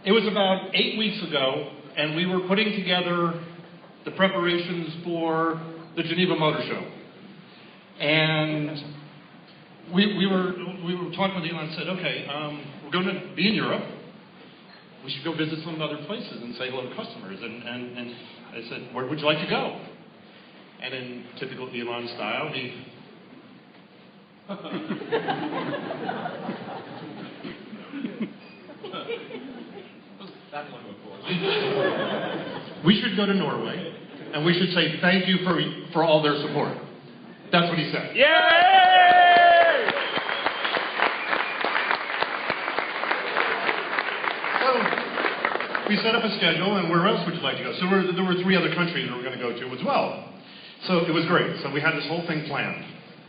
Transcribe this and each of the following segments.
It was about 8 weeks ago, and we were putting together the preparations for the Geneva Motor Show. And we were talking with Elon and said, okay, we're going to be in Europe. We should go visit some other places and say hello to customers. And I said, where would you like to go? And in typical Elon style, we should go to Norway, and we should say thank you for all their support. That's what he said. Yay! So we set up a schedule, and where else would you like to go? So there were 3 other countries we were going to go to as well. So it was great. So we had this whole thing planned,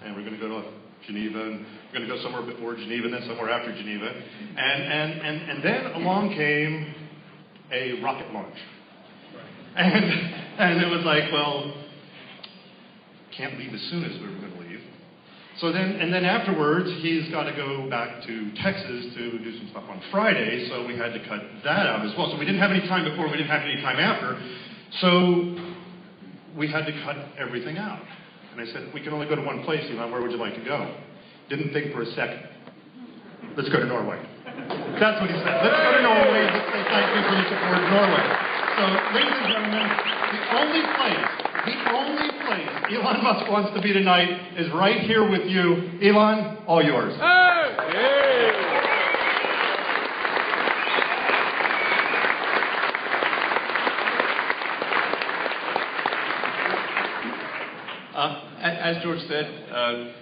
and we're going to go to Geneva, and we're going to go somewhere before Geneva, and then somewhere after Geneva. And then along came a rocket launch. And it was like, well, can't leave as soon as we were going to leave. So then afterwards, he's got to go back to Texas to do some stuff on Friday, so we had to cut that out as well. So we didn't have any time before, we didn't have any time after. So we had to cut everything out. And I said, we can only go to one place, Elon, where would you like to go? Didn't think for a second. Let's go to Norway. That's what he said. Let's go to Norway. Let's say thank you for the support of Norway. So, ladies and gentlemen, the only place Elon Musk wants to be tonight is right here with you. Elon, all yours. As George said, I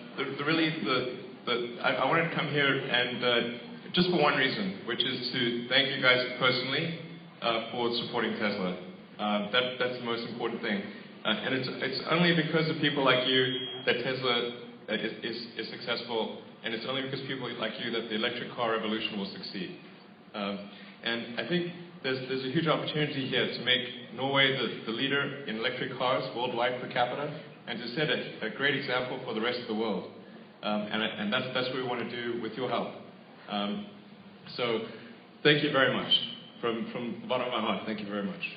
wanted to come here and just for one reason, which is to thank you guys personally for supporting Tesla. That's the most important thing. And it's only because of people like you that Tesla is successful, and it's only because of people like you that the electric car revolution will succeed. And I think there's a huge opportunity here to make Norway the leader in electric cars worldwide per capita, and to set a great example for the rest of the world. And that's what we want to do with your help. So thank you very much. From the bottom of my heart, thank you very much.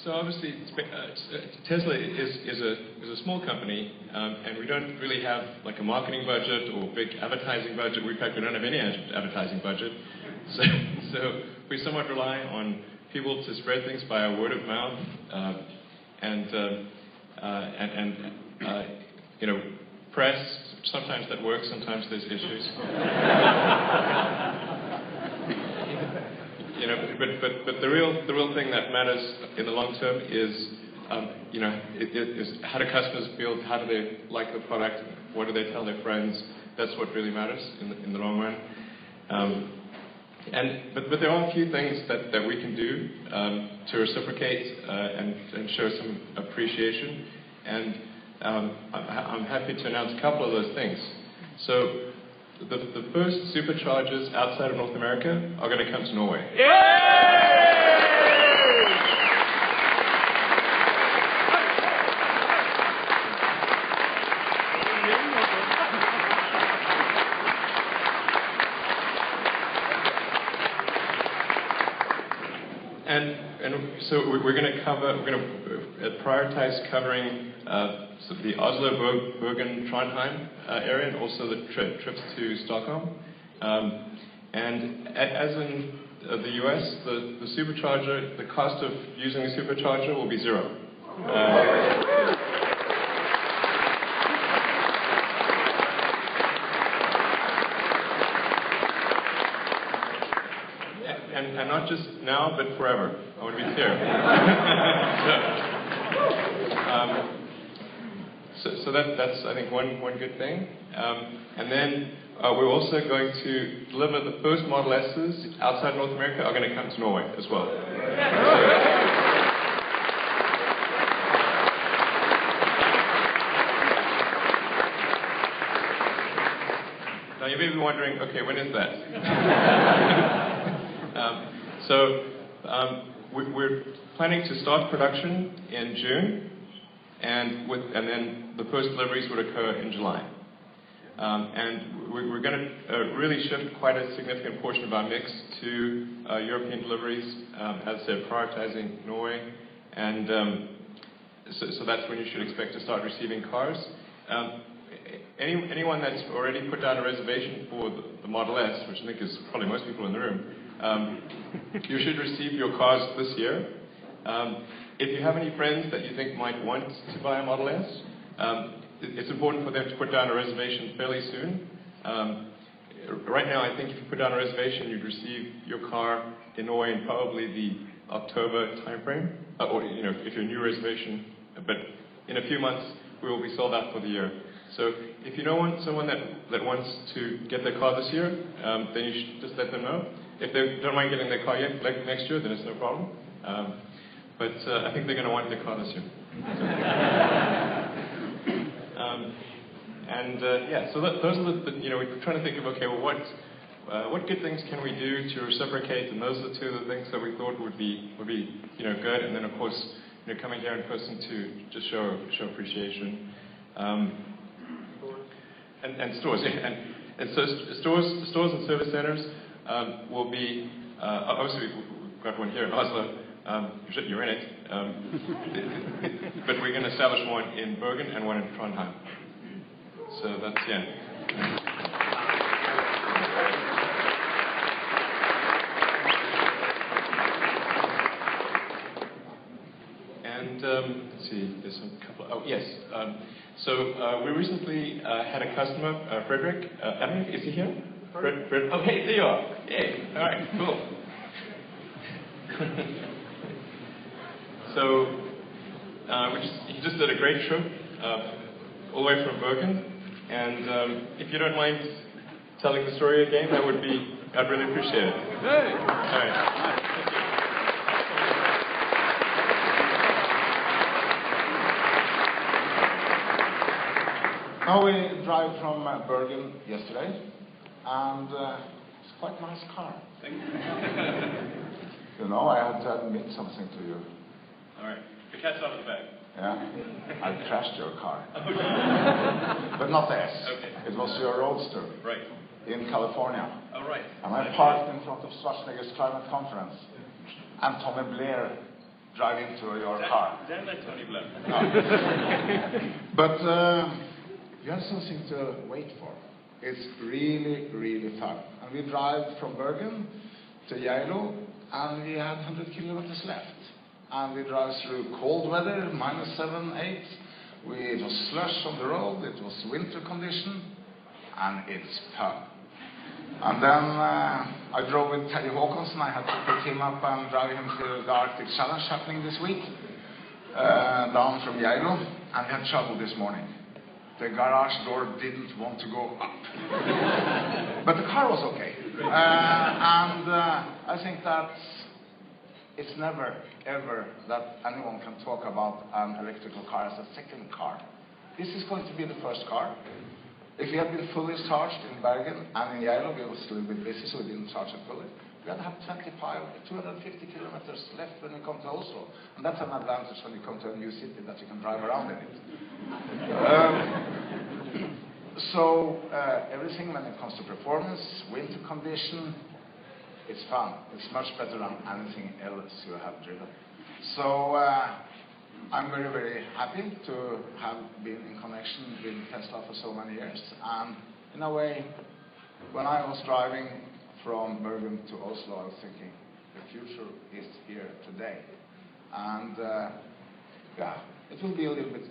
So obviously, Tesla is a small company, and we don't really have like a marketing budget or big advertising budget. In fact, we don't have any advertising budget. So we somewhat rely on people to spread things by word of mouth, and you know, press. Sometimes that works. Sometimes there's issues. You know, but the real thing that matters in the long term is, you know, is how do customers feel? How do they like the product? What do they tell their friends? That's what really matters in the long run. But there are a few things that we can do to reciprocate and show some appreciation, and I'm happy to announce a couple of those things. So the first Superchargers outside of North America are going to come to Norway. Yay! And so we're going to prioritize covering the Oslo, Bergen, Trondheim area, and also the trips to Stockholm. And as in the US, the Supercharger, the cost of using the Supercharger will be zero. And not just now, but forever. I want to be clear. So that's, I think, one good thing. And then we're also going to deliver the first Model S's outside North America are going to come to Norway as well. Now you may be wondering, okay, when is that? We're planning to start production in June, and then the first deliveries would occur in July. And we're going to really shift quite a significant portion of our mix to European deliveries, as I said, prioritizing Norway, and so that's when you should expect to start receiving cars. Anyone that's already put down a reservation for the Model S, which I think is probably most people in the room, you should receive your cars this year. If you have any friends that you think might want to buy a Model S, it's important for them to put down a reservation fairly soon. Right now, I think if you put down a reservation, you'd receive your car in Norway in probably the October timeframe, or if you're a new reservation. But in a few months, we will be sold out for the year. So if you know someone that wants to get their car this year, then you should just let them know. If they don't mind getting their car next year, then it's no problem. But I think they're going to want their car this year. So those are we're trying to think of, okay, well, what good things can we do to reciprocate? And those are the two of the things that we thought would be good. And then, of course, coming here in person to just show appreciation. And stores, and so stores and service centers will be obviously we've got one here in Oslo. You're in it, but we're going to establish one in Bergen and one in Trondheim. So that's And let's see, there's a couple. Oh yes. So we recently had a customer, Frederick. Is he here? Fred? Oh, hey, there you are. Yay. All right, cool. So he just did a great trip all the way from Bergen. And if you don't mind telling the story again, I'd really appreciate it. Hey. All right. Now we drive from Bergen yesterday, and it's quite a nice car. Thank you. I had to admit something to you. All right. The cat's out of the bag. Yeah, I crashed your car. Okay. But not the S. Okay. It was your Roadster. Right. In California. All right. And I parked in front of Schwarzenegger's climate conference, and Tommy Blair driving into your car. Don't let Tony Blair. No. But you have something to wait for. It's really, really fun. And we drive from Bergen to Geilo, and we had 100 kilometers left. And we drive through cold weather, -7, -8. It was slush on the road, it was winter condition, and it's fun. And then I drove with Teddy Håkonsen. I had to pick him up and drive him to the Arctic Challenge happening this week, down from Geilo, and we had trouble this morning. The garage door didn't want to go up. But the car was okay. And I think that it's never, ever that anyone can talk about an electrical car as a second car. This is going to be the first car. If we had been fully charged in Bergen and in Geilo, we was a little bit busy, so we didn't charge it fully. We had to have 250 kilometers left when we come to Oslo. And that's an advantage when you come to a new city, that you can drive around in it. So everything when it comes to performance, winter condition, it's fun. It's much better than anything else you have driven. So I'm very, very happy to have been in connection with Tesla for so many years. And in a way, when I was driving from Bergen to Oslo, I was thinking, the future is here today. And it will be a little bit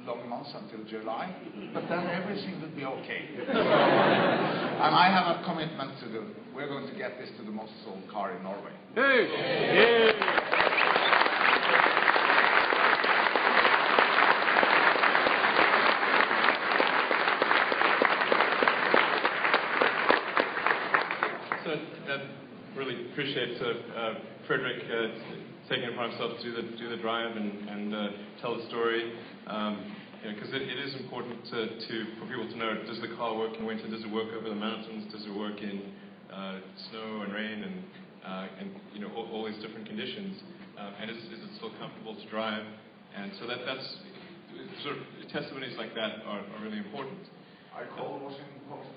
long months until July, but then everything will be okay. And I have a commitment to do. We're going to get this to the most sold car in Norway. Hey! Hey! So I really appreciate Frederick taking it upon himself to do the drive and tell the story. Because it is important for people to know, does the car work in winter? Does it work over the mountains? Does it work in snow and rain and all these different conditions? And is it still comfortable to drive? And so that's sort of testimonies like that are really important. I call Washington Post.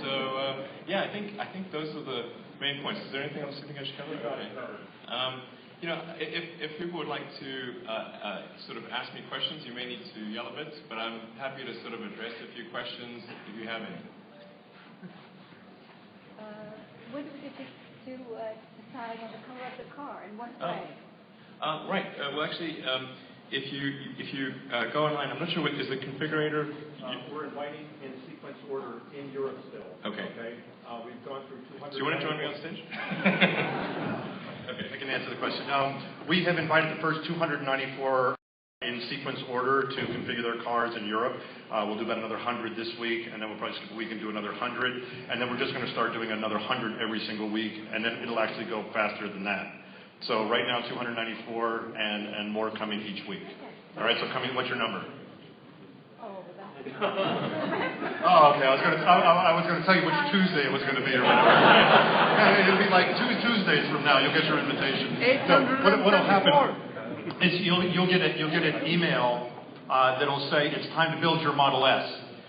So yeah, I think those are the main points. Is there anything else you think I should cover? Okay. You know, if people would like to sort of ask me questions, you may need to yell a bit, but I'm happy to sort of address a few questions if you have any. When did you decide on the color of the car? In what way? Right. Well, actually, if you go online, I'm not sure what is the configurator. We're inviting in sequence order in Europe still. Okay. We've gone through 200. Do you want to join me on stage? Okay, I can answer the question. We have invited the first 294 in sequence order to configure their cars in Europe. We'll do about another 100 this week, and then we'll probably skip a week and do another 100. And then we're just going to start doing another 100 every single week, and then it'll actually go faster than that. So right now, 294 and more coming each week. All right, so what's your number? Oh, okay. I was going to tell you which Tuesday it was going to be or whatever. It'll be like 2 Tuesdays from now. You'll get your invitation. What'll happen is you'll get an email that'll say it's time to build your Model S,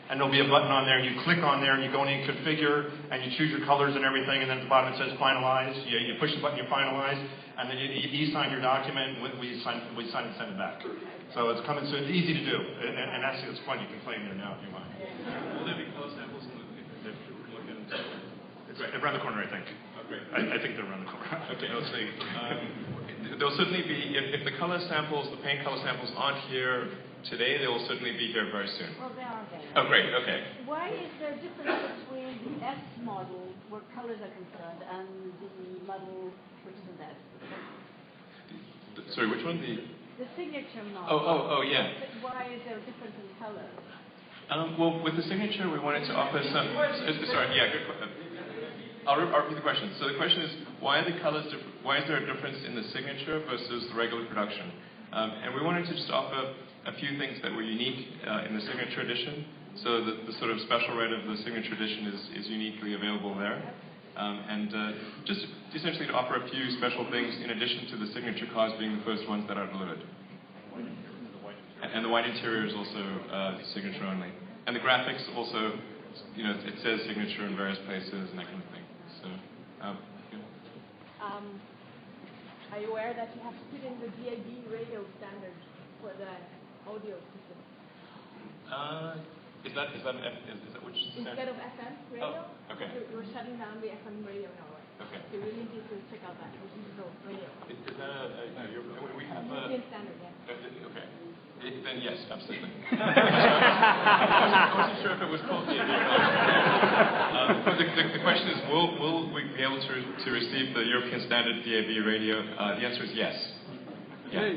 and there'll be a button on there, and you click on there, and you go in and configure, and you choose your colors and everything, and then at the bottom it says finalize. You push the button, you finalize, and then you e-sign your document. We sign and send it back. So it's coming soon. It's easy to do, and actually it's fun. You can play in there now if you want. Will there be color samples in the look at? It's around the corner, I think. Oh, great. I think they're around the corner. Okay, let's see. There'll certainly be, if the color samples, the paint color samples aren't here today, they will certainly be here very soon. Well, they are there. Oh, great. Okay. Why is there a difference between the S model, where colors are concerned, and the model which isn't S? Sorry, which one? The signature model. Oh, yeah. Why is there a difference in color? Well, with the signature, we wanted to offer some. Sorry, yeah, good question. I'll repeat the question. So the question is, why are the colors different? Why is there a difference in the signature versus the regular production? And we wanted to just offer a few things that were unique in the signature edition. So the sort of special red of the signature edition is uniquely available there. And just essentially to offer a few special things in addition to the signature cars being the first ones that are delivered. And the white interior is also signature only. And the graphics also, you know, it says signature in various places and that kind of thing. So, yeah. Are you aware that you have to put in the DAB radio standard for the audio system? Is that which standard? Instead of FM radio? Oh, okay. We're shutting down the FM radio in Norway. Okay. So we need you to check out that digital radio. Is that we have European standard, yeah. Okay. Then yes, absolutely. I wasn't sure if it was called the question is, will we be able to receive the European standard DAB radio? The answer is yes. Yeah.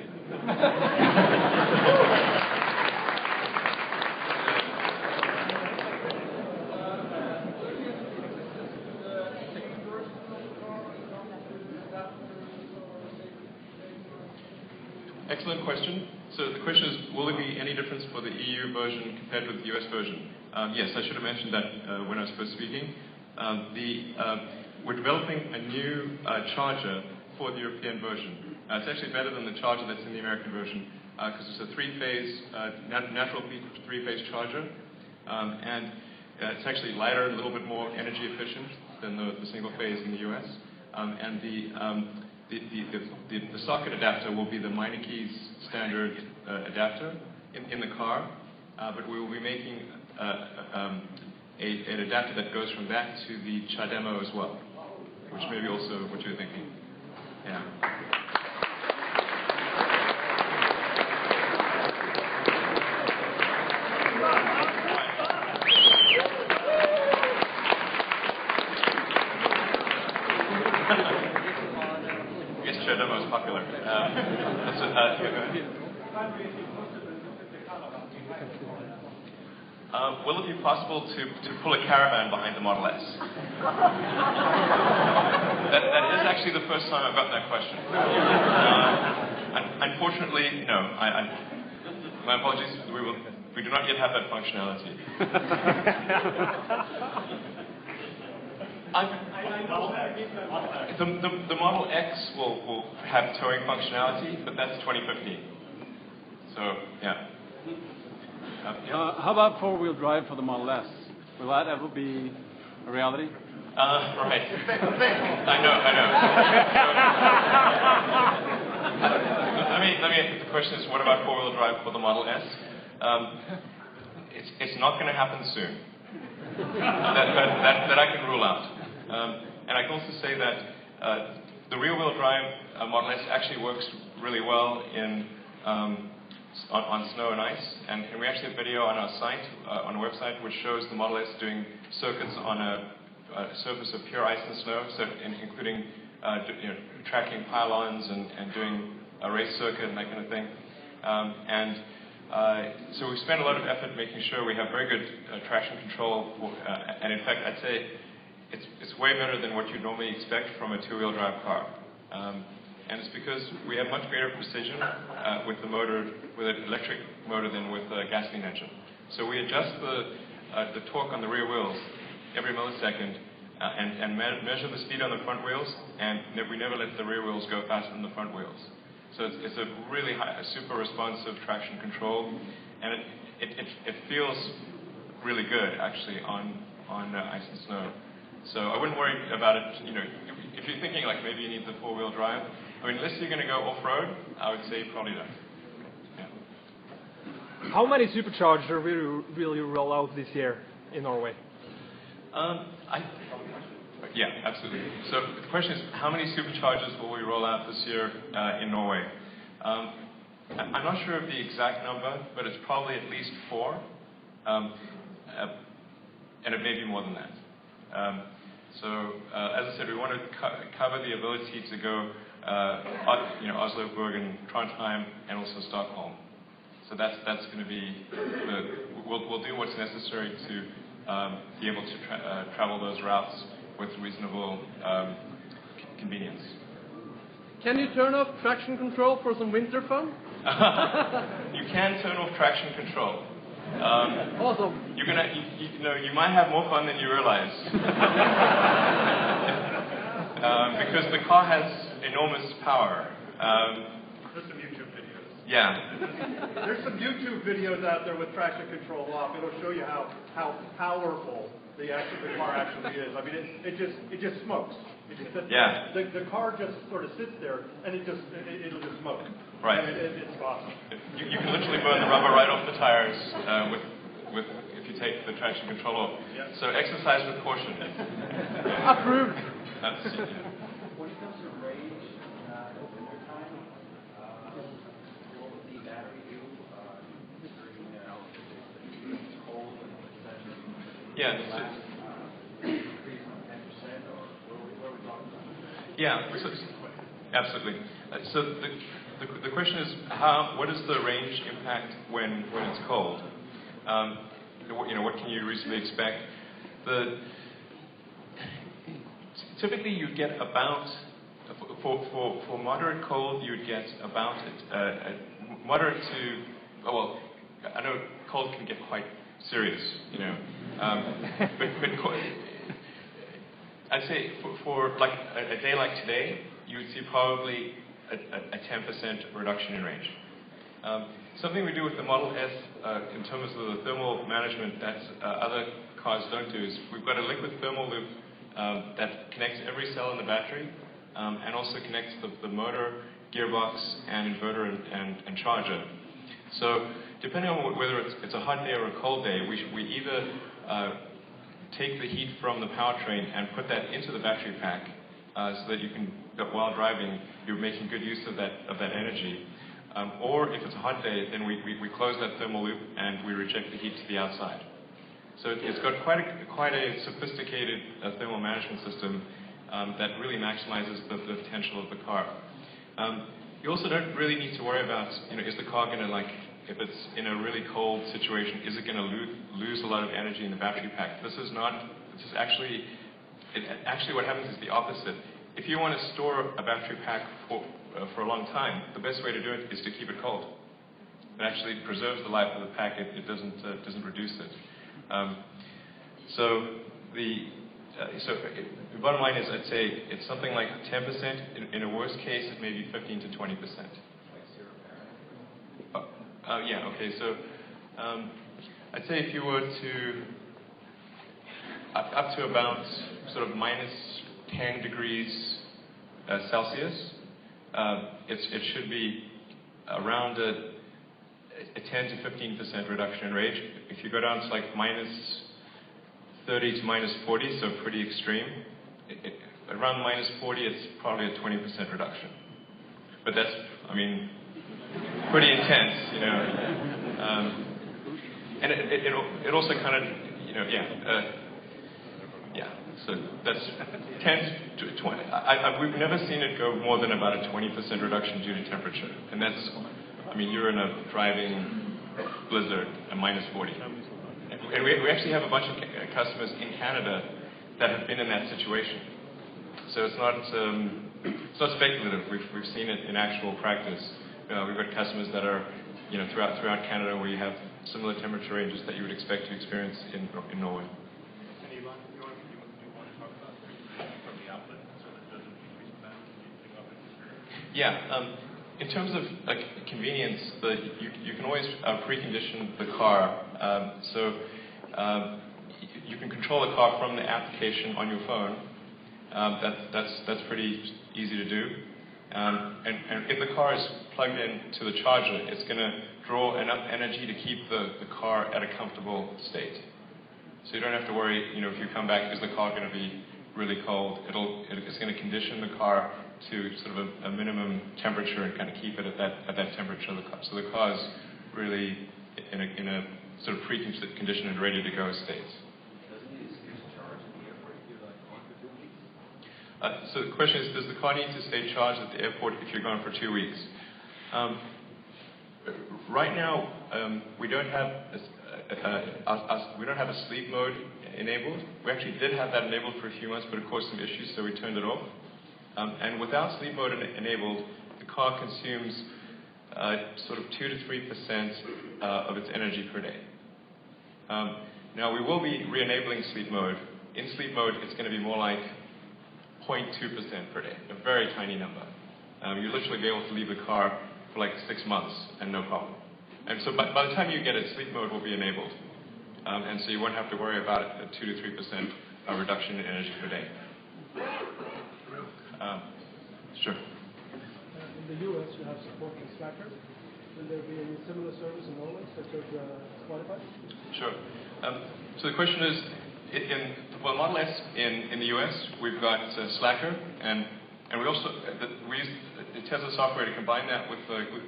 Excellent question. So the question is, will there be any difference for the EU version compared with the US version? Yes, I should have mentioned that when I was first speaking. We're developing a new charger for the European version. It's actually better than the charger that's in the American version because it's a three-phase, natural three-phase charger. And it's actually lighter, a little bit more energy efficient than the single phase in the US. And the socket adapter will be the Meinike's standard adapter in the car, but we will be making an adapter that goes from that to the Chademo as well, which may be also what you're thinking. Yeah. The most popular. Will it be possible to pull a caravan behind the Model S? That is actually the first time I've gotten that question. Unfortunately, no. My apologies. We do not yet have that functionality. The Model X will have towing functionality, but that's 2015. So, yeah. How about four-wheel drive for the Model S? Will that ever be a reality? Right. I know. The question is, what about four-wheel drive for the Model S? It's not going to happen soon. That I can rule out. And I can also say that the rear-wheel drive Model S actually works really well in on snow and ice, and we actually have video on our site, on our website, which shows the Model S doing circuits on a surface of pure ice and snow, so including tracking pylons and doing a race circuit and that kind of thing. So we spent a lot of effort making sure we have very good traction control, and in fact, I'd say it's way better than what you'd normally expect from a two-wheel drive car. And it's because we have much greater precision with the motor, with an electric motor than with a gasoline engine. So we adjust the torque on the rear wheels every millisecond and measure the speed on the front wheels, and we never let the rear wheels go faster than the front wheels. So it's a really high, super responsive traction control, and it feels really good actually on ice and snow. So I wouldn't worry about it. If you're thinking like maybe you need the four-wheel drive, I mean, unless you're going to go off-road, I would say probably not. Yeah. How many Superchargers will you roll out this year in Norway? Yeah, absolutely. So the question is, how many Superchargers will we roll out this year in Norway? I'm not sure of the exact number, but it's probably at least 4, and it may be more than that. So as I said, we want to cover the ability to go Oslo, Bergen, Trondheim, and also Stockholm. So that's going to be we'll do what's necessary to be able to travel those routes with reasonable convenience. Can you turn off traction control for some winter fun? You can turn off traction control. Awesome. You might have more fun than you realize. Because the car has enormous power. There's some YouTube videos. Yeah. There's some YouTube videos out there with traction control off. It'll show you how powerful the car actually is. I mean, it just smokes. Yeah. The car just sort of sits there, and it'll just smoke. Right. And it's awesome. You can literally burn the rubber right off the tires with if you take the traction control off. Yeah. So exercise with caution. Approved. That's, yeah. When it comes to range in the wintertime, what would the battery do during it's cold and etc.? Yeah. Increase on 10%, or what are we talking about? Yeah. Absolutely. So the question is, what is the range impact when it's cold? What can you reasonably expect? Typically, you'd get about for moderate cold, you'd get about moderate to I know cold can get quite serious, but I'd say for like a day like today, you would see probably a 10% reduction in range. Something we do with the Model S in terms of the thermal management that other cars don't do is we've got a liquid thermal loop that connects every cell in the battery and also connects the motor, gearbox, and inverter and charger. So depending on whether it's a hot day or a cold day, we either take the heat from the powertrain and put that into the battery pack so that you can, while driving, you're making good use of that energy. Or if it's a hot day, then we close that thermal loop and we reject the heat to the outside. So it's got quite a sophisticated thermal management system that really maximizes the potential of the car. You also don't really need to worry about, is the car going to, if it's in a really cold situation, is it going to lose a lot of energy in the battery pack? Actually what happens is the opposite. If you want to store a battery pack for a long time, the best way to do it is to keep it cold. It actually preserves the life of the pack. It doesn't reduce it. So The bottom line is, I'd say it's something like 10%. In a worst case, it may be 15 to 20%. Yeah. Okay. So I'd say if you were to up to about sort of minus 10 degrees Celsius, it should be around a 10 to 15% reduction in range. If you go down to like minus 30 to minus 40, so pretty extreme, around minus 40, it's probably a 20% reduction. But that's, I mean, pretty intense, you know. And it also kind of, you know, yeah. So that's 10 to 20. We've never seen it go more than about a 20% reduction due to temperature. And that's, I mean, you're in a driving blizzard, a minus 40. And we actually have a bunch of customers in Canada that have been in that situation. So it's not speculative. We've seen it in actual practice. We've got customers that are, you know, throughout Canada where you have similar temperature ranges that you would expect to experience in Norway. And Elon, do you want to talk about from the outlet so that it doesn't increase the battery? Yeah. In terms of convenience, you can always precondition the car. So you can control the car from the application on your phone. That's pretty easy to do. And if the car is plugged in to the charger, it's going to draw enough energy to keep the car at a comfortable state. So you don't have to worry, you know, if you come back, is the car going to be really cold? It's going to condition the car to sort of a minimum temperature and kind of keep it at that temperature of the car. So the car is really in a sort of preconditioned and ready to go state. So the question is, does the car need to stay charged at the airport if you're gone for 2 weeks? Right now, we don't have a sleep mode enabled. We actually did have that enabled for a few months, but of course some issues, so we turned it off. And without sleep mode enabled, the car consumes sort of 2 to 3% of its energy per day. Now we will be re-enabling sleep mode. In sleep mode, it's going to be more like 0.2% per day, a very tiny number. You'll literally be able to leave the car for like 6 months and no problem. And so by the time you get it, sleep mode will be enabled. And so you won't have to worry about a 2 to 3% reduction in energy per day. Sure. In the US, you have support for Slacker. Will there be any similar service in Norway, such as Spotify? Sure. So the question is, well, Model S in the US, we've got Slacker, and we also we use the Tesla software to combine that with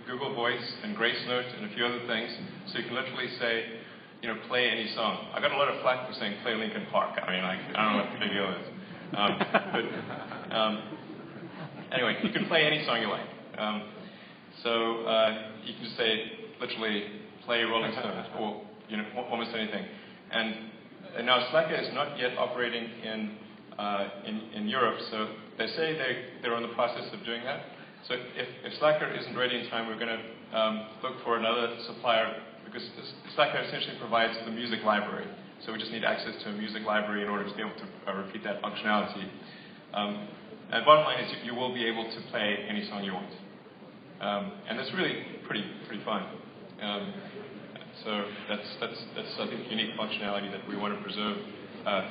Google Voice and Grace Note and a few other things, so you can literally say, you know, play any song. I got a lot of flack for saying play Linkin Park. I mean, I don't know what the big deal is. Anyway, you can play any song you like. So you can just say, literally, play Rolling Stones, or, you know, almost anything. And now Slacker is not yet operating in Europe, so they say they're in the process of doing that. So if Slacker isn't ready in time, we're going to look for another supplier, because Slacker essentially provides the music library. So we just need access to a music library in order to be able to repeat that functionality. And bottom line is, you will be able to play any song you want. And that's really pretty fun. So that's I think unique functionality that we want to preserve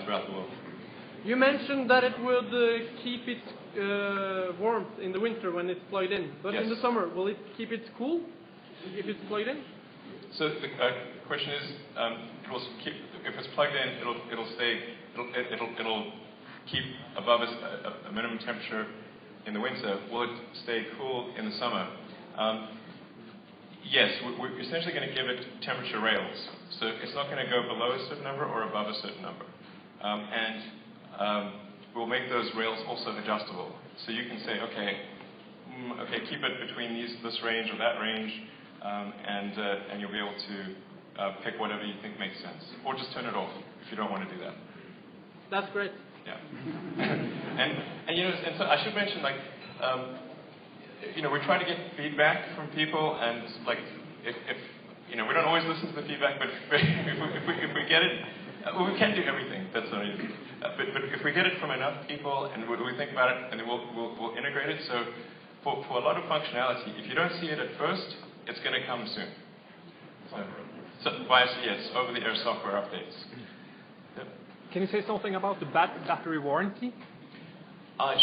throughout the world. You mentioned that it would keep it warm in the winter when it's plugged in, but yes. In the summer, will it keep it cool if it's plugged in? So the question is, it will keep, if it's plugged in, it'll keep above a minimum temperature in the winter. Will it stay cool in the summer? Yes, we're essentially going to give it temperature rails. So it's not going to go below a certain number or above a certain number. We'll make those rails also adjustable. So you can say, okay, keep it between this range or that range, and you'll be able to pick whatever you think makes sense. Or just turn it off if you don't want to do that. That's great. Yeah. and you know, and so I should mention, like, you know, we try to get feedback from people, and like, if you know, we don't always listen to the feedback, but if we get it, well, we can't do everything. That's what I mean. but if we get it from enough people and we think about it, and then we'll integrate it. So for a lot of functionality, if you don't see it at first, it's going to come soon. So yes, over-the-air software updates. Yep. Can you say something about the battery warranty?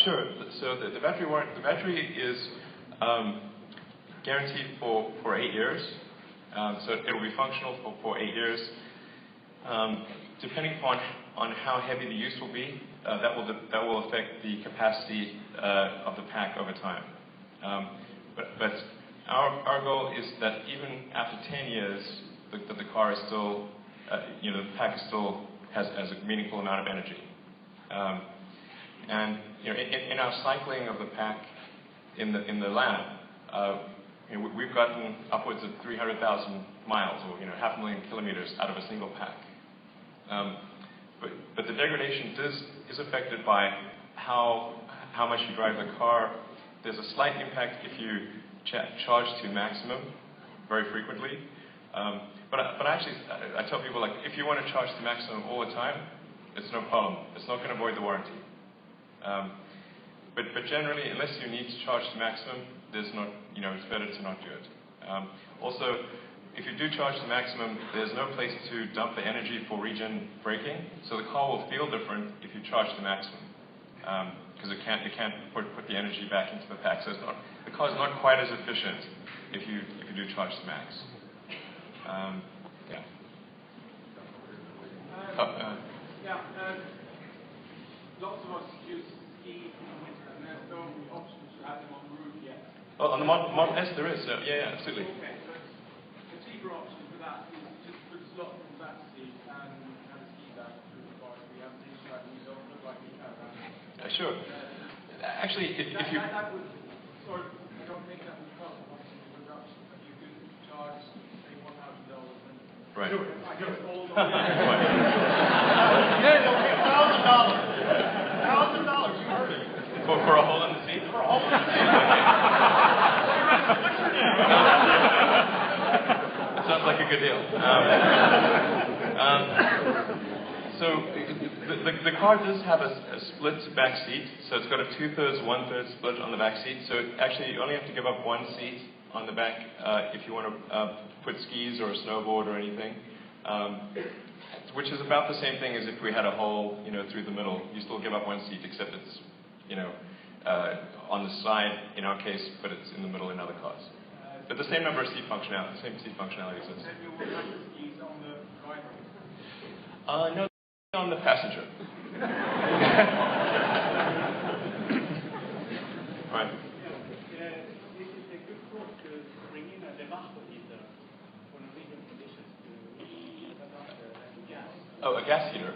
Sure. So the battery is guaranteed for 8 years. So it'll be functional for 8 years. Depending on how heavy the use will be, that will affect the capacity of the pack over time. But our goal is that even after 10 years, the car is still, the pack still has a meaningful amount of energy. And in our cycling of the pack in the lab, we've gotten upwards of 300,000 miles, or 500,000 kilometers out of a single pack. But the degradation is affected by how much you drive the car. There's a slight impact if you charge to maximum very frequently. But actually, I tell people, like, if you want to charge to maximum all the time, it's no problem. It's not going to void the warranty. But generally, unless you need to charge to maximum, there's not, it's better to not do it. Also, if you do charge to maximum, there's no place to dump the energy for regen braking, so the car will feel different if you charge to maximum, because it can't put the energy back into the pack. So the car is not quite as efficient if you do charge to max. Yeah. Lots of us use ski and there's no option to have them on the roof yet. Oh, on the Model S there is, yeah, absolutely. Okay, so the cheaper option for that is just put a slot from that seat and have a ski bag through the car. We have things like we don't look like we have that. Sure. Actually, if you... That would, sorry, I don't think that would cost much in the production, but you could charge, say, $1,000 and... Right. Sure, I guess all the... $1,000, you heard it. For a hole in the seat? For a hole in the seat. Sounds like a good deal. So the car does have a split back seat, so it's got a 2/3, 1/3 split on the back seat. So actually, you only have to give up one seat on the back if you want to put skis or a snowboard or anything, which is about the same thing as if we had a hole, through the middle. You still give up one seat, except it's, on the side in our case, but it's in the middle in other cars. But the same number of seat functionality, exists. And you will have the skis on the driver? No, on the passenger. Right. This is a good thought to bring in a debacle heater for Norwegian conditions to heat up the gas. Oh, a gas heater.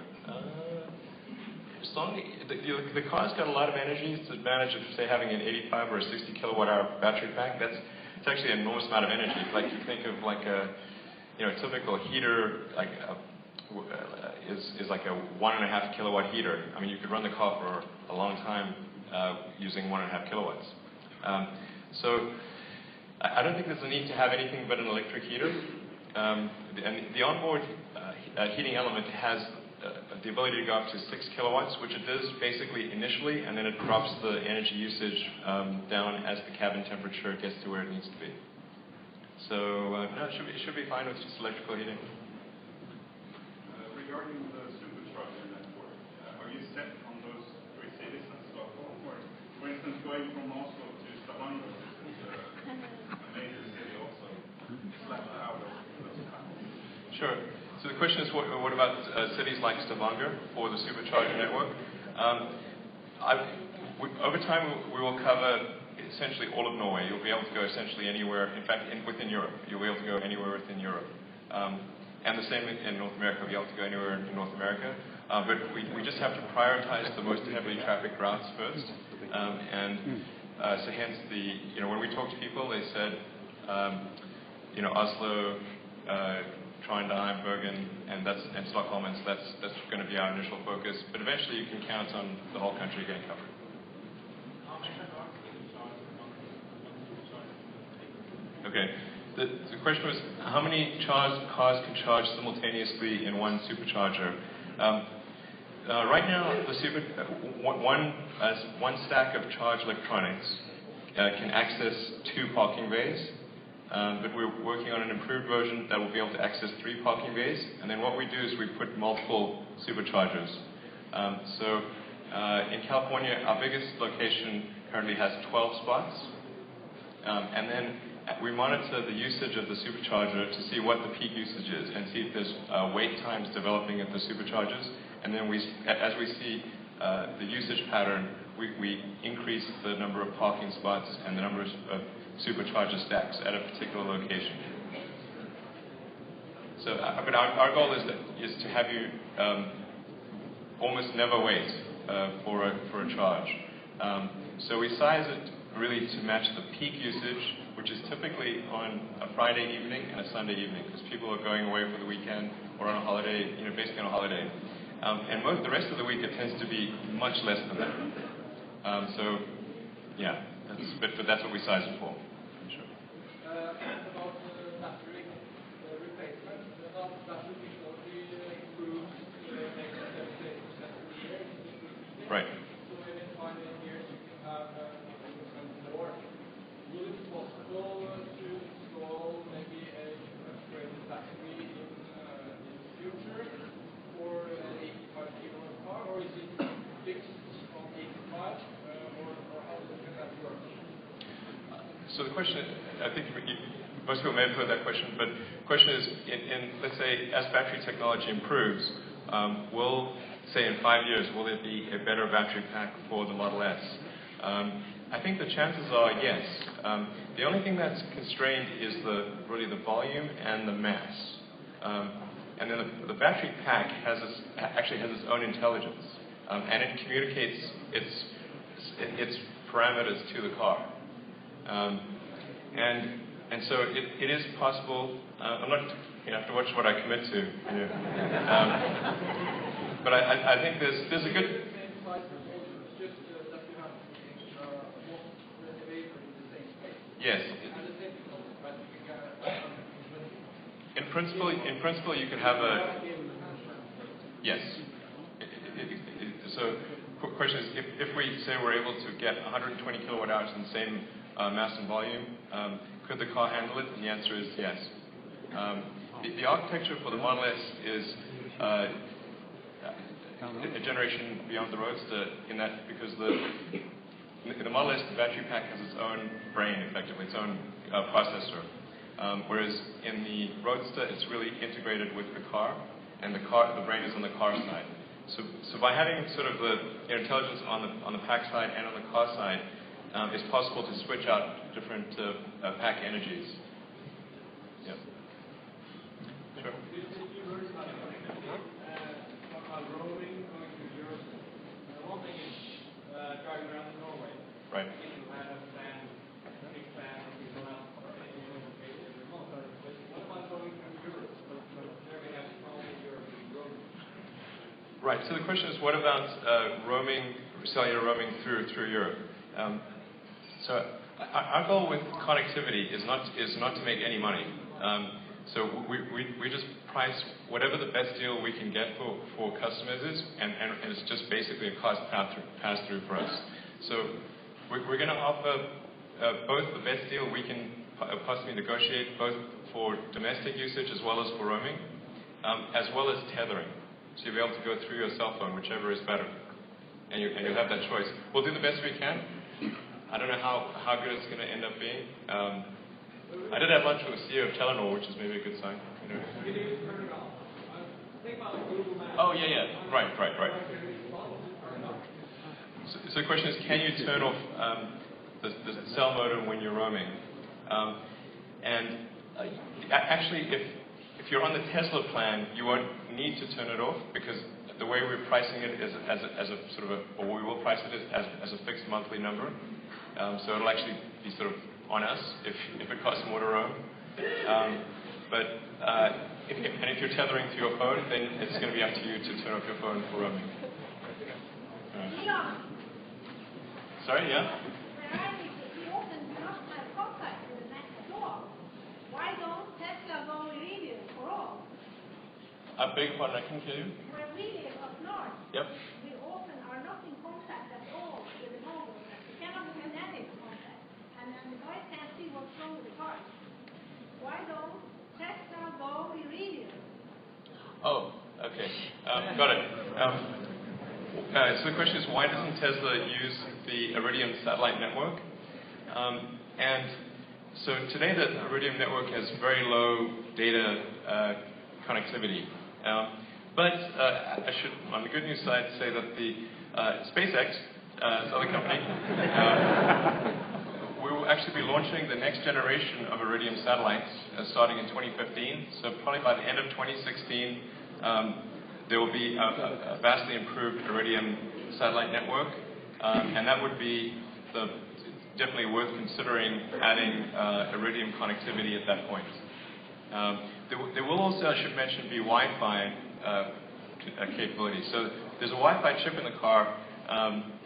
The car's got a lot of energy. It's the advantage of, say, having an 85 or a 60 kilowatt-hour battery pack. It's actually an enormous amount of energy. Like, you think of like a typical heater, like is like a 1.5 kilowatt heater. I mean, you could run the car for a long time using 1.5 kilowatts. So I don't think there's a need to have anything but an electric heater. And the onboard heating element has the ability to go up to 6 kilowatts, which it does basically initially, and then it drops the energy usage down as the cabin temperature gets to where it needs to be. So no, it should be fine with just electrical heating. Regarding the Supercharger network, are you set on those 3 cities in Stockholm, or for instance going from Oslo to Stavanger, which is a major city also, slapped out of those times? Sure. So the question is, what about cities like Stavanger for the Supercharger network? Over time, we will cover essentially all of Norway. You'll be able to go essentially anywhere. In fact, within Europe, you'll be able to go anywhere within Europe. And the same in North America. You'll be able to go anywhere in North America. But we just have to prioritize the most heavily trafficked routes first. So hence when we talk to people, they said, Oslo, Trondheim, Bergen, and Stockholm, and so that's going to be our initial focus. But eventually you can count on the whole country getting covered. Okay. The question was, how many cars can charge simultaneously in one supercharger? Right now, one stack of charge electronics can access 2 parking bays, but we're working on an improved version that will be able to access 3 parking bays. And then what we do is we put multiple superchargers. In California, our biggest location currently has 12 spots, and then we monitor the usage of the supercharger to see what the peak usage is and see if there's wait times developing at the superchargers. And then as we see the usage pattern, we increase the number of parking spots and the number of supercharger stacks at a particular location. So, but our goal is to have you almost never wait for a charge. So we size it really to match the peak usage, which is typically on a Friday evening and a Sunday evening, because people are going away for the weekend or on a holiday, basically on a holiday. And the rest of the week it tends to be much less than that. So, yeah, but that's what we size it for. Sure. About battery replacement, that battery technology improves next 78% of the year. Right. So within 5 years you can have 50% more. Will it be possible to install maybe a upgraded battery in the future for an 85 kilowatt car, or is it fixed on 85, or how does that work? So the question, I think most people may have heard that question, but the question is, let's say, as battery technology improves, say in 5 years, will there be a better battery pack for the Model S? I think the chances are yes. The only thing that's constrained is really the volume and the mass. And then the battery pack actually has its own intelligence, and it communicates its parameters to the car. And so it is possible. I'm not. You have to watch what I commit to. But I think there's a good. Yes. In principle, you could have a. Yes. So, question is, if we say we're able to get 120 kilowatt hours in the same mass and volume, could the car handle it? And the answer is yes. The architecture for the Model S is a generation beyond the Roadster in that because the Model S, the battery pack has its own brain, effectively, its own processor. Whereas in the Roadster, it's really integrated with the car, and the brain is on the car side. So by having sort of the intelligence on the pack side and on the car side, it's possible to switch out different pack energies. Yep. Sure. Roaming, going to Europe. One thing is driving around in Norway. Right. People have a plan, big plan, people have what about going to Europe? There we have probably European roaming. Right. So the question is, what about roaming, cellular roaming through Europe? So our goal with connectivity is not to make any money. So we just price whatever the best deal we can get for customers is, and it's just basically a cost pass through for us. So we're going to offer both the best deal we can possibly negotiate, both for domestic usage as well as for roaming, as well as tethering. So you'll be able to go through your cell phone, whichever is better, and you'll have that choice. We'll do the best we can. I don't know how good it's going to end up being. I did have lunch with the CEO of Telenor, which is maybe a good sign. Oh, yeah. Right. So the question is, can you turn off the cell modem when you're roaming? Actually, if you're on the Tesla plan, you won't need to turn it off because the way we're pricing it is as a sort of or we will price it as a fixed monthly number. So it'll actually be sort of on us if it costs more to roam. But if you're tethering to your phone, then it's going to be up to you to turn off your phone for roaming. Sorry, yeah? Why don't Tesla go Iridium for all? I beg your pardon, I couldn't hear you. For Iridium up north. Yep. Got it. So the question is, why doesn't Tesla use the Iridium satellite network? And so today the Iridium network has very low data connectivity. But I should, on the good news side, say that the SpaceX, this other company, we will actually be launching the next generation of Iridium satellites starting in 2015. So probably by the end of 2016, there will be a vastly improved Iridium satellite network, and that would be definitely worth considering adding Iridium connectivity at that point. There will also, I should mention, be Wi-Fi capability. So there's a Wi-Fi chip in the car,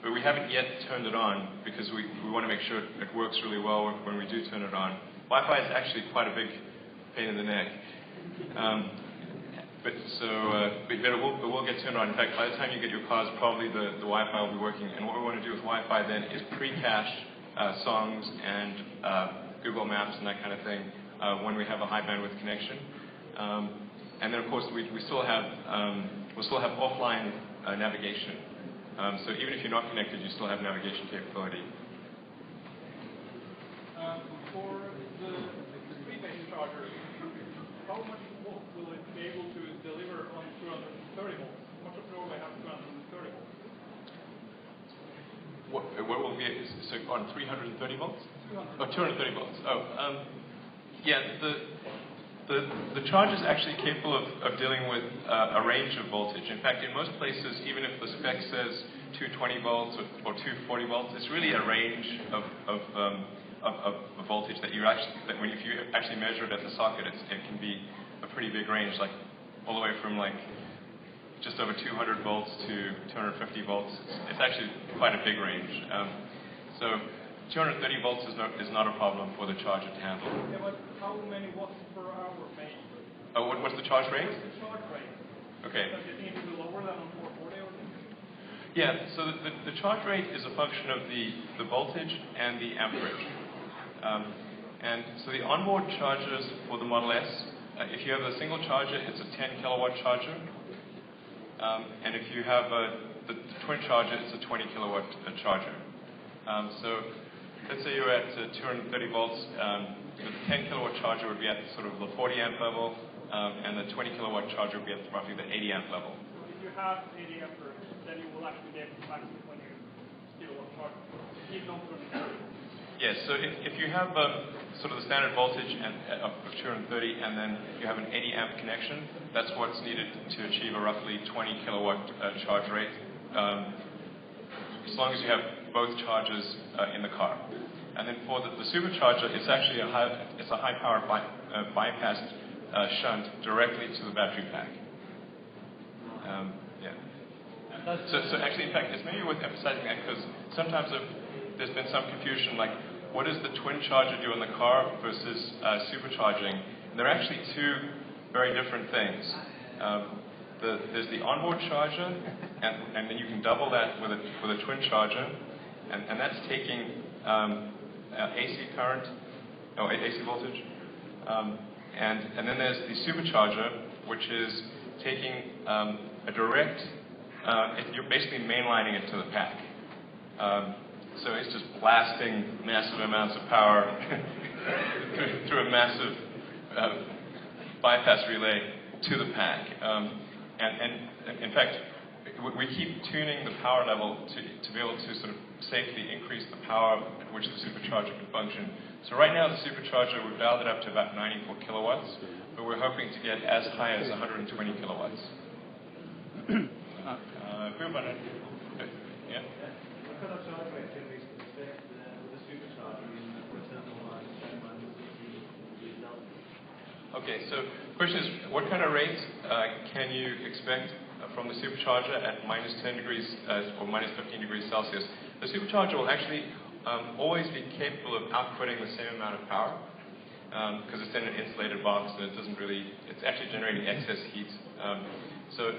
but we haven't yet turned it on because we want to make sure it works really well when we do turn it on. Wi-Fi is actually quite a big pain in the neck. But it will get turned on. In fact, by the time you get your cars, probably the Wi-Fi will be working. And what we want to do with Wi-Fi then is pre-cache songs and Google Maps and that kind of thing when we have a high bandwidth connection. And then of course we'll still have offline navigation. So even if you're not connected, you still have navigation capability. For the prepaid charger, how much volt will it be able to deliver on 230 volts? Much of Norway has 230 volts. What will be so on 330 volts? 200. Oh, 230 volts. Oh, yeah. The charger is actually capable of dealing with a range of voltage. In fact, in most places, even if the spec says 220 volts or 240 volts, it's really a range of voltage that if you actually measure it at the socket, it can be a pretty big range, like all the way from like just over 200 volts to 250 volts. It's actually quite a big range. So 230 volts is not a problem for the charger to handle. Yeah, but how many watts per hour maybe? Oh, what's the charge rate? What's the charge rate? Okay. Does it need to be lower than on 440 or something? Yeah, so the charge rate is a function of the voltage and the amperage. And so the onboard chargers for the Model S, if you have a single charger, it's a 10 kilowatt charger. And if you have the twin charger, it's a 20 kilowatt charger. So let's say you're at 230 volts, the 10 kilowatt charger would be at sort of the 40 amp level, and the 20 kilowatt charger would be at roughly the 80 amp level. If you have 80 amperage, then you will actually be able to access 20 kilowatt charger, even on 230. Yes, so if you have sort of the standard voltage of 230 and then you have an 80 amp connection, that's what's needed to achieve a roughly 20 kilowatt charge rate, as long as you have both chargers in the car. And then for the Supercharger, it's actually a high power bypassed shunt directly to the battery pack. Yeah. So actually, in fact, it's maybe worth emphasizing that because sometimes there's been some confusion, like what does the twin charger do in the car versus supercharging? And they're actually two very different things. There's the onboard charger, and then you can double that with a twin charger, and that's taking AC current, AC voltage, and then there's the supercharger, which is taking a direct. You're basically mainlining it to the pack. So it's just blasting massive amounts of power through a massive bypass relay to the pack. And in fact, we keep tuning the power level to be able to sort of safely increase the power at which the supercharger can function. So right now the supercharger, we've dialed it up to about 94 kilowatts, but we're hoping to get as high as 120 kilowatts. Yeah? What kind of charge rate can we expect with the supercharger in, for example, Okay, so the question is, what kind of rate can you expect from the supercharger at minus 10 degrees or minus 15 degrees Celsius? The supercharger will actually always be capable of outputting the same amount of power because it's in an insulated box and it's actually generating excess heat. So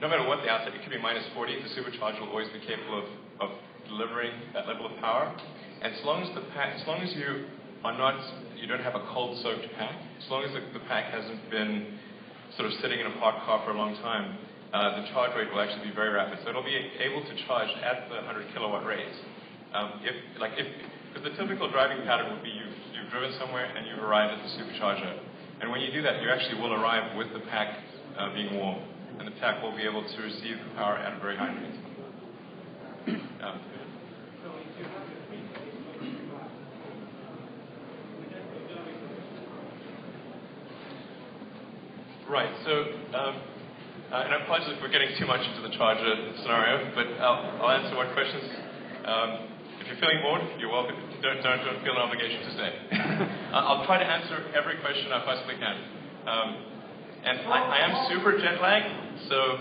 no matter what the output, it could be minus 40, the supercharger will always be capable of delivering that level of power. And as long as you don't have a cold-soaked pack, as long as the pack hasn't been sort of sitting in a parked car for a long time, the charge rate will actually be very rapid. So it'll be able to charge at the 100 kilowatt rate. Because the typical driving pattern would be you've driven somewhere and you've arrived at the supercharger. And when you do that, you actually will arrive with the pack being warm. And the pack will be able to receive power at a very high rate. Right, so, and I apologize if we're getting too much into the charger scenario, but I'll answer what questions. If you're feeling bored, you're welcome. Don't feel an obligation to stay. I'll try to answer every question I possibly can. And I am super jet lagged, so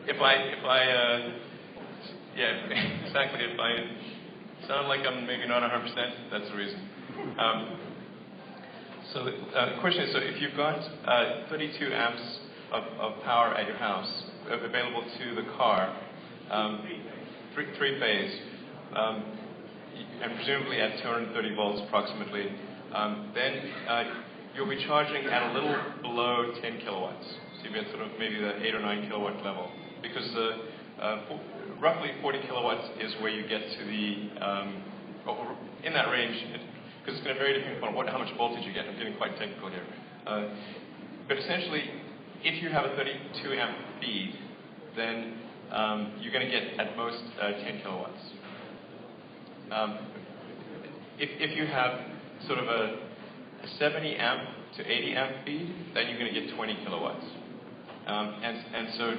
if I sound like I'm maybe not 100%, that's the reason. So the question is, so if you've got 32 amps of power at your house available to the car, three-phase, and presumably at 230 volts approximately, then you'll be charging at a little below 10 kilowatts. So you'll be at sort of maybe the 8 or 9 kilowatt level. Because roughly 40 kilowatts is where you get to the, in that range, because it's going to vary depending upon how much voltage you get. I'm getting quite technical here. But essentially, if you have a 32 amp feed, then you're going to get at most 10 kilowatts. If you have sort of a 70 amp to 80 amp feed, then you're going to get 20 kilowatts. And so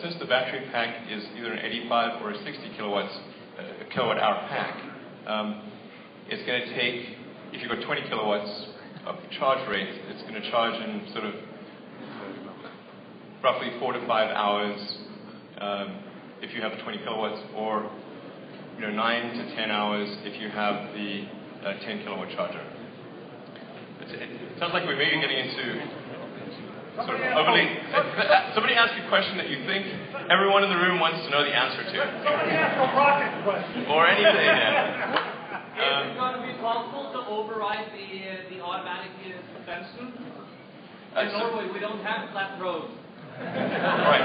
since the battery pack is either an 85 or a 60 kilowatt hour pack, it's going to take, if you've got 20 kilowatts of charge rate, it's going to charge in sort of roughly 4 to 5 hours if you have 20 kilowatts, or 9 to 10 hours if you have the 10 kilowatt charger. It sounds like we may be getting into sort of overly. Somebody ask a question that you think everyone in the room wants to know the answer to. Somebody ask a rocket question. Or anything, yeah. Is it going to be possible to override the automatic suspension? In Norway, we don't have flat roads. Right.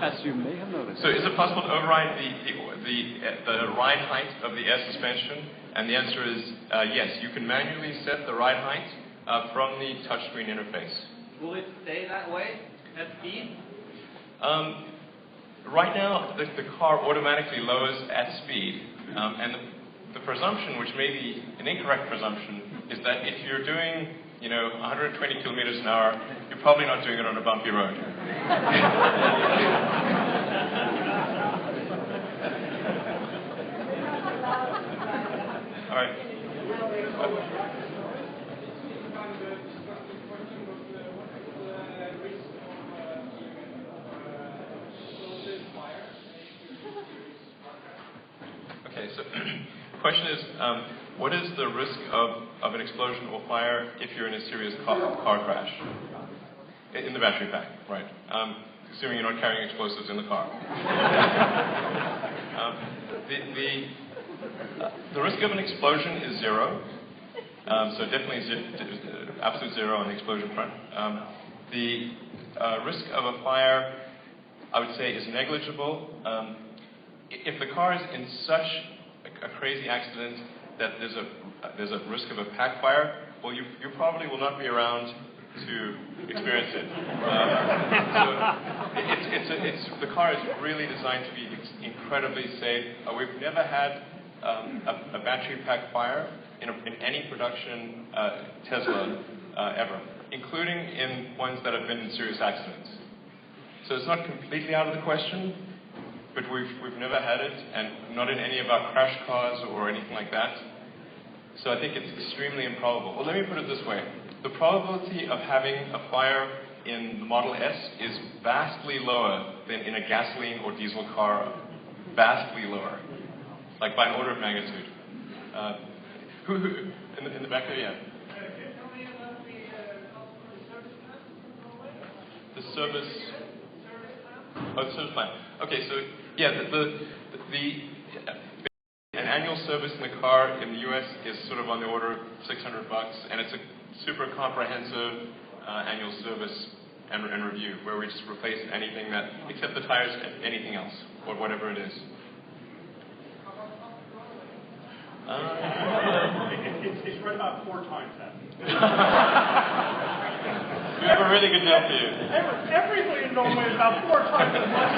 As you may have noticed. So is it possible to override the ride height of the air suspension? And the answer is yes. You can manually set the ride height from the touchscreen interface. Will it stay that way at speed? Right now, the car automatically lowers at speed. And the presumption, which may be an incorrect presumption, is that if you're doing 120 kilometers an hour, you're probably not doing it on a bumpy road. All right. Okay, so question is, what is the risk of an explosion or fire if you're in a serious car crash? In the battery pack, right. Assuming you're not carrying explosives in the car. The risk of an explosion is zero. So definitely absolute zero on the explosion front. The risk of a fire, I would say, is negligible. If the car is in such a crazy accident that there's a risk of a pack fire, well, you probably will not be around to experience it. So the car is really designed to be incredibly safe. We've never had a battery pack fire in any production Tesla ever, including in ones that have been in serious accidents. So it's not completely out of the question, but we've never had it, and not in any of our crash cars or anything like that. So I think it's extremely improbable. Well, let me put it this way. The probability of having a fire in the Model S is vastly lower than in a gasoline or diesel car. Vastly lower. Like by an order of magnitude. Who in the back there, yeah. The service. Oh, the service plan. Okay, so yeah, an annual service in the car in the U.S. is sort of on the order of $600, and it's a super comprehensive annual service and review, where we just replace anything that, except the tires and anything else, or whatever it is. It's right about 4 times that. We have a really good deal for you. Everything in Norway is about 4 times as much.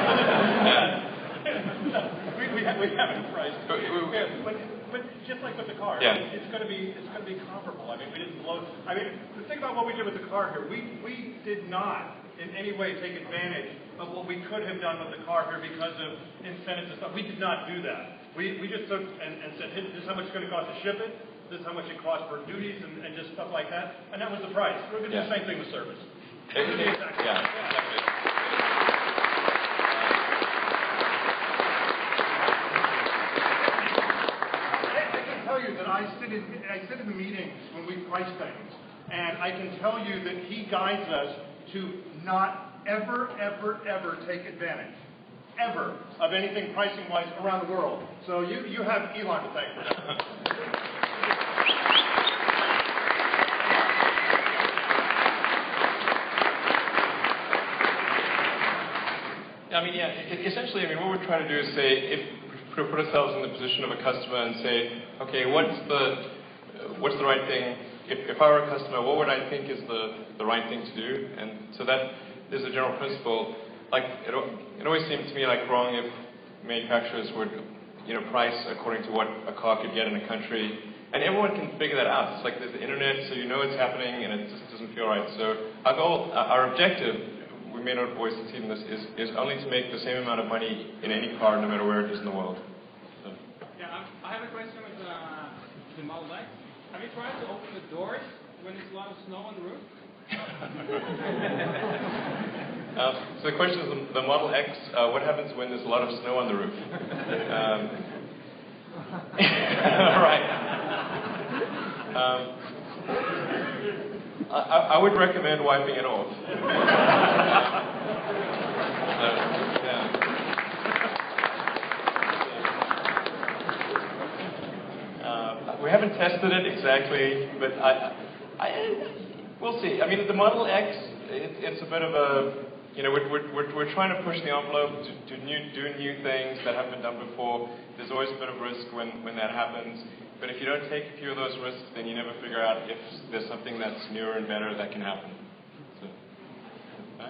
We haven't priced. But just like with the car, yeah. it's going to be comparable. I mean, we didn't blow. I mean, the thing about what we did with the car here, we did not in any way take advantage of what we could have done with the car here because of incentives and stuff. We did not do that. We just took and said, hey, this is how much it's going to cost to ship it. This is how much it costs for duties and just stuff like that. And that was the price. We're going to do the same thing with service. Exactly. That I sit in the meetings when we price things, and I can tell you that he guides us to not ever take advantage, ever, of anything pricing-wise around the world. So you have Elon to thank for that. Essentially, what we're trying to do is say, put ourselves in the position of a customer and say, okay, what's the right thing? If I were a customer, what would I think is the right thing to do? And so that is a general principle. Like it always seemed to me like wrong if manufacturers would, price according to what a car could get in a country, and everyone can figure that out. It's like there's the internet, so you know it's happening, and it just doesn't feel right. So our goal, our objective, we may not always succeed in this, is only to make the same amount of money in any car, no matter where it is in the world. So. Yeah, I have a question with the Model X. Have you tried to open the doors when there's a lot of snow on the roof? So the question is, the Model X, what happens when there's a lot of snow on the roof? Right. I would recommend wiping it off. We haven't tested it exactly, but we'll see. I mean, the Model X, it's a bit of a, we're trying to push the envelope to do new things that haven't been done before. There's always a bit of risk when that happens. But if you don't take a few of those risks, then you never figure out if there's something that's newer and better that can happen. So,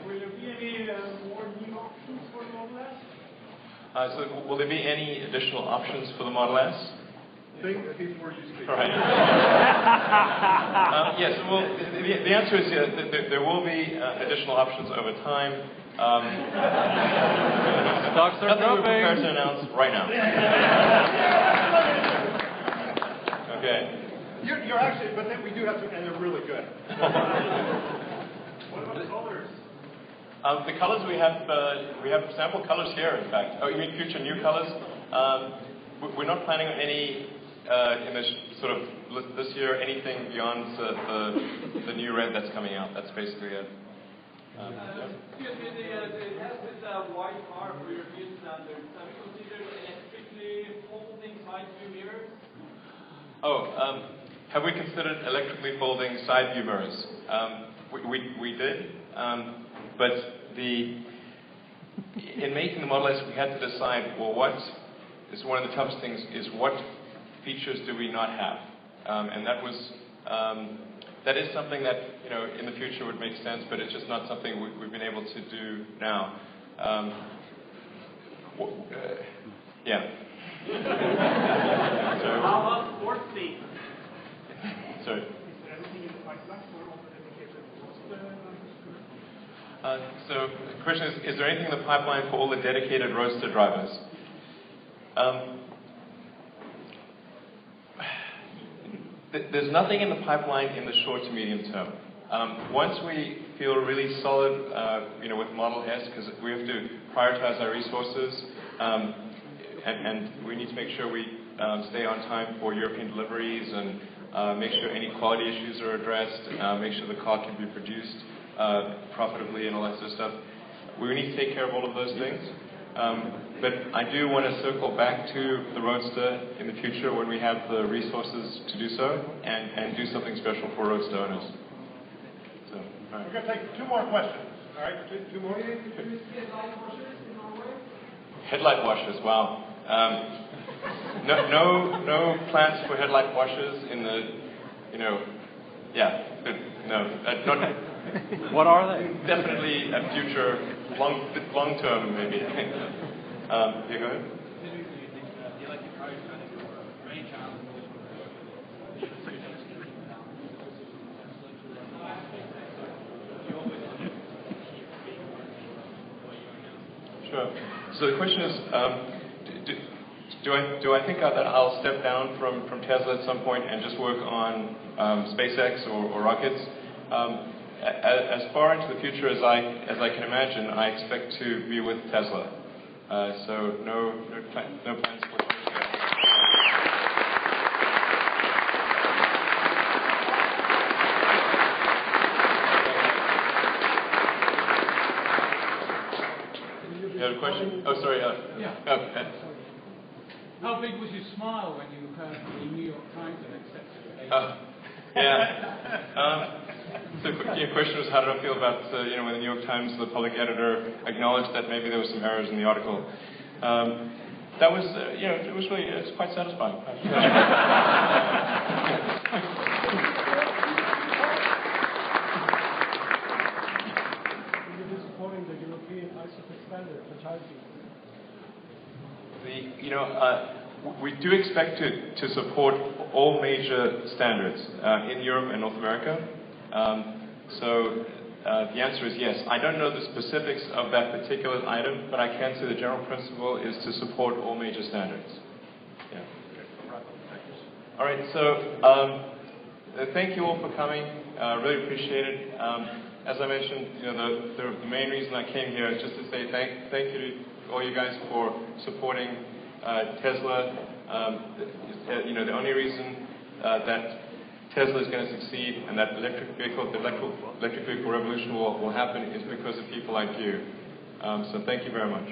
will there be any more new options for the Model S? So will there be any additional options for the Model S? Think before you speak. Right. Yes. Well, the answer is yes. There will be additional options over time. Stocks are nothing we're dropping. prepared to announce right now. Okay. You're actually, but then we do have to, and they're really good. What about colors? The colors we have sample colors here. In fact, oh, you mean future new colors? We're not planning on any in this sort of this year anything beyond the new red that's coming out. That's basically it. Excuse me, the test with Wi-Fi for European standards. Have you considered electrically folding side view mirrors? Have we considered electrically folding side view mirrors? We did, but in making the Model S, we had to decide, well, what is one of the toughest things is what features do we not have, and that is something that in the future would make sense, but it's just not something we've been able to do now. Yeah. How about sports seats? Sorry. So the question is there anything in the pipeline for all the dedicated Roadster drivers? There's nothing in the pipeline in the short to medium term. Once we feel really solid, with Model S, because we have to prioritize our resources, and we need to make sure we stay on time for European deliveries and make sure any quality issues are addressed, make sure the car can be produced profitably and all that sort of stuff. We need to take care of all of those things. But I do want to circle back to the Roadster in the future when we have the resources to do so and do something special for Roadster owners. So, all right. We're going to take 2 more questions. All right, two more. Do you use headlight washers in Norway? Headlight washers, wow. No plans for headlight washers in the, no, not. What are they? Definitely a future, long term maybe. Yeah, go ahead. The electric car is kind of range out. Sure. So the question is, do I think that I'll step down from Tesla at some point and just work on SpaceX or rockets? As far into the future as I can imagine, I expect to be with Tesla. So no plans for You have a question? Oh, sorry. Yeah. Okay. How big was your smile when you heard the New York Times had accepted it? Yeah. So your question was, how did I feel about when the New York Times, the public editor, acknowledged that maybe there were some errors in the article? That was, it was really, it's quite satisfying. You're supporting the European ISO standard for charging. We do expect to support all major standards in Europe and North America. So the answer is yes. I don't know the specifics of that particular item, but I can say the general principle is to support all major standards. Yeah. All right. So thank you all for coming. Really appreciate it. As I mentioned, the main reason I came here is just to say thank you to all you guys for supporting Tesla. The only reason that Tesla is going to succeed and that the electric vehicle revolution will happen is because of people like you. So thank you very much.